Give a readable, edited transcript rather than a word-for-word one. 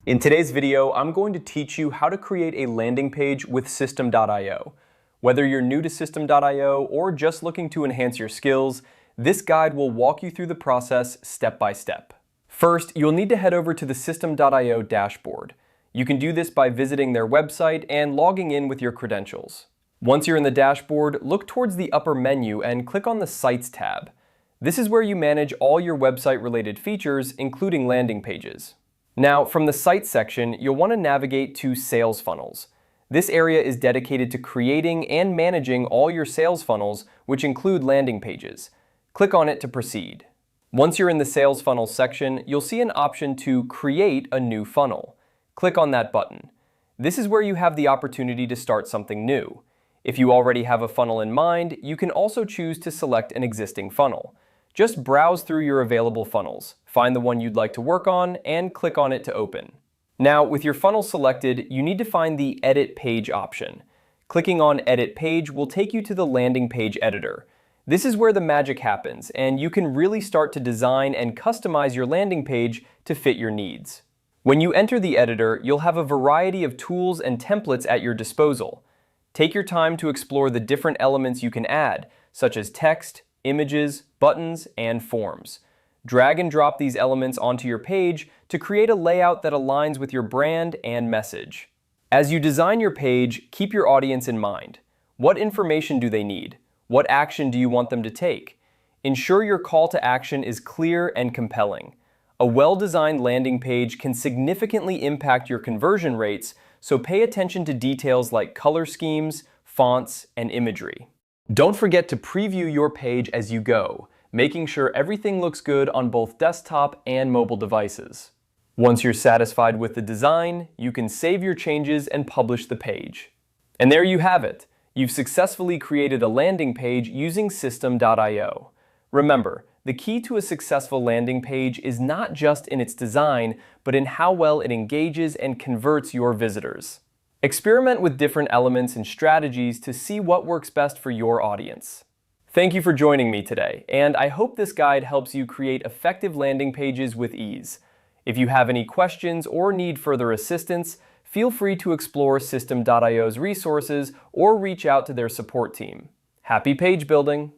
In today's video, I'm going to teach you how to create a landing page with Systeme.io. Whether you're new to Systeme.io or just looking to enhance your skills, this guide will walk you through the process step by step. First, you'll need to head over to the Systeme.io dashboard. You can do this by visiting their website and logging in with your credentials. Once you're in the dashboard, look towards the upper menu and click on the Sites tab. This is where you manage all your website-related features, including landing pages. Now, from the Sites section, you'll want to navigate to Sales Funnels. This area is dedicated to creating and managing all your sales funnels, which include landing pages. Click on it to proceed. Once you're in the Sales Funnels section, you'll see an option to create a new funnel. Click on that button. This is where you have the opportunity to start something new. If you already have a funnel in mind, you can also choose to select an existing funnel. Just browse through your available funnels, find the one you'd like to work on, and click on it to open. Now, with your funnel selected, you need to find the Edit Page option. Clicking on Edit Page will take you to the landing page editor. This is where the magic happens, and you can really start to design and customize your landing page to fit your needs. When you enter the editor, you'll have a variety of tools and templates at your disposal. Take your time to explore the different elements you can add, such as text, images, buttons, and forms. Drag and drop these elements onto your page to create a layout that aligns with your brand and message. As you design your page, keep your audience in mind. What information do they need? What action do you want them to take? Ensure your call to action is clear and compelling. A well-designed landing page can significantly impact your conversion rates, so pay attention to details like color schemes, fonts, and imagery. Don't forget to preview your page as you go, making sure everything looks good on both desktop and mobile devices. Once you're satisfied with the design, you can save your changes and publish the page. And there you have it. You've successfully created a landing page using Systeme.io. Remember, the key to a successful landing page is not just in its design, but in how well it engages and converts your visitors. Experiment with different elements and strategies to see what works best for your audience. Thank you for joining me today, and I hope this guide helps you create effective landing pages with ease. If you have any questions or need further assistance, feel free to explore Systeme.io's resources or reach out to their support team. Happy page building!